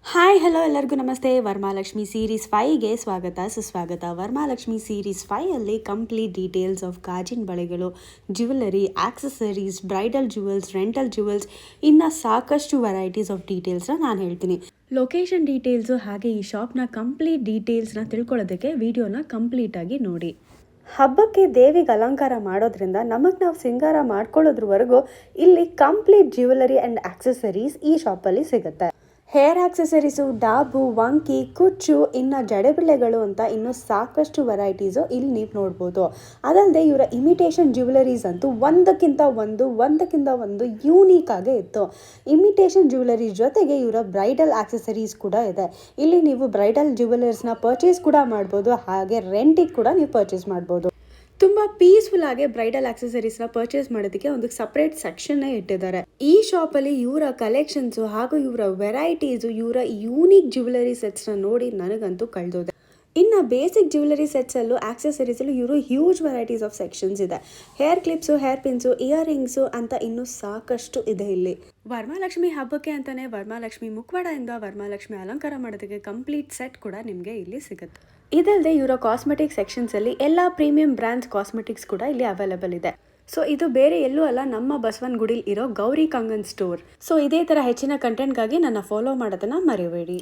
Hi hello ಎಲ್ಲರಿಗೂ ನಮಸ್ತೆ. Varamahalakshmi series 5ಗೆ ಸುಸ್ವಾಗತ. ವರಮಹಾಲಕ್ಷ್ಮಿ ಸೀರೀಸ್ 5ಅಲ್ಲಿ ಕಂಪ್ಲೀಟ್ ಡೀಟೇಲ್ಸ್ ಆಫ್ ಗಾಜಿನ ಬಳೆಗಳು, jewellery, accessories, bridal jewels, rental jewels, ಇನ್ನು ಸಾಕಷ್ಟು ವೆರೈಟೀಸ್ ಆಫ್ ಡೀಟೇಲ್ಸ್ನ ನಾನು ಹೇಳ್ತೀನಿ. ಲೊಕೇಶನ್ ಡೀಟೇಲ್ಸು ಹಾಗೆ ಈ ಶಾಪ್ನ ಕಂಪ್ಲೀಟ್ ಡೀಟೇಲ್ಸ್ನ ತಿಳ್ಕೊಳ್ಳೋದಕ್ಕೆ ವಿಡಿಯೋನ ಕಂಪ್ಲೀಟಾಗಿ ನೋಡಿ. ಹಬ್ಬಕ್ಕೆ ದೇವಿಗೆ ಅಲಂಕಾರ ಮಾಡೋದ್ರಿಂದ ನಮಗೆ ನಾವು ಸಿಂಗಾರ ಮಾಡ್ಕೊಳ್ಳೋದ್ರವರೆಗೂ ಇಲ್ಲಿ ಕಂಪ್ಲೀಟ್ ಜ್ಯುವೆಲರಿ ಆ್ಯಂಡ್ ಆಕ್ಸೆಸರೀಸ್ ಈ ಶಾಪಲ್ಲಿ ಸಿಗುತ್ತೆ. ಹೇರ್ ಆಕ್ಸೆಸರೀಸು, ಡಾಬು, ವಂಕಿ, ಕುಚ್ಚು, ಇನ್ನು ಜಡೆಬಿಳ್ಳೆಗಳು ಅಂತ ಇನ್ನೂ ಸಾಕಷ್ಟು ವೆರೈಟೀಸು ಇಲ್ಲಿ ನೀವು ನೋಡ್ಬೋದು. ಅದಲ್ಲದೆ ಇವರ ಇಮಿಟೇಷನ್ ಜ್ಯುವೆಲರೀಸ್ ಅಂತೂ ಒಂದಕ್ಕಿಂತ ಒಂದು ಯೂನೀಕ್ ಆಗೇ ಇತ್ತು. ಇಮಿಟೇಷನ್ ಜ್ಯುವೆಲರೀಸ್ ಜೊತೆಗೆ ಇವರ ಬ್ರೈಡಲ್ ಆಕ್ಸೆಸರೀಸ್ ಕೂಡ ಇದೆ. ಇಲ್ಲಿ ನೀವು ಬ್ರೈಡಲ್ ಜ್ಯುವೆಲರ್ಸ್ನ ಪರ್ಚೇಸ್ ಕೂಡ ಮಾಡ್ಬೋದು, ಹಾಗೆ ರೆಂಟಿಗೆ ಕೂಡ ನೀವು ಪರ್ಚೇಸ್ ಮಾಡ್ಬೋದು. ತುಂಬ ಪೀಸ್ಫುಲ್ ಆಗಿ ಬ್ರೈಡಲ್ ಆಕ್ಸೆಸರೀಸ್ನ ಪರ್ಚೇಸ್ ಮಾಡೋದಕ್ಕೆ ಒಂದು ಸಪ್ರೇಟ್ ಸೆಕ್ಷನ್ನೇ ಇಟ್ಟಿದ್ದಾರೆ. ಈ ಶಾಪಲ್ಲಿ ಇವರ ಕಲೆಕ್ಷನ್ಸು ಹಾಗೂ ಇವರ ವೆರೈಟೀಸು, ಇವರ ಯೂನಿಕ್ ಜ್ಯುವೆಲರಿ ಸೆಟ್ಸ್ನ ನೋಡಿ ನನಗಂತೂ ಕಳೆದೋದೆ. ಇನ್ನು ಬೇಸಿಕ್ ಜ್ಯುವೆಲರಿ ಸೆಟ್ಸಲ್ಲೂ ಆಕ್ಸೆಸರೀಸಲ್ಲೂ ಇವರು ಹ್ಯೂಜ್ ವೆರೈಟೀಸ್ ಆಫ್ ಸೆಕ್ಷನ್ಸ್ ಇದೆ. Hair clips, hair pins, earrings ಅಂತ ಇನ್ನೂ ಸಾಕಷ್ಟು ಇದೆ ಇಲ್ಲಿ. ವರಮಹಾಲಕ್ಷ್ಮಿ ಹಬ್ಬಕ್ಕೆ ಅಂತಾನೆ ವರಮಹಾಲಕ್ಷ್ಮಿ ಮುಖವಾಡದಿಂದ ವರಮಹಾಲಕ್ಷ್ಮಿ ಅಲಂಕಾರ ಮಾಡೋದಕ್ಕೆ ಕಂಪ್ಲೀಟ್ ಸೆಟ್ ಕೂಡ ನಿಮಗೆ ಇಲ್ಲಿ ಸಿಗುತ್ತೆ. ಇದಲ್ಲದೆ ಇವರ ಕಾಸ್ಮೆಟಿಕ್ ಸೆಕ್ಷನ್ಸಲ್ಲಿ ಎಲ್ಲ ಪ್ರೀಮಿಯಂ ಬ್ರ್ಯಾಂಡ್ಸ್ ಕಾಸ್ಮೆಟಿಕ್ಸ್ ಕೂಡ ಇಲ್ಲಿ ಅವೈಲೇಬಲ್ ಇದೆ. ಸೊ ಇದು ಬೇರೆ ಎಲ್ಲೂ ಅಲ್ಲ, ನಮ್ಮ ಬಸವನಗುಡಿಲಿ ಇರೋ ಗೌರಿ ಕಂಗನ್ ಸ್ಟೋರ್. ಸೊ ಇದೇ ಥರ ಹೆಚ್ಚಿನ ಕಂಟೆಂಟ್ಗಾಗಿ ನನ್ನ ಫಾಲೋ ಮಾಡೋದನ್ನ ಮರಿಬೇಡಿ.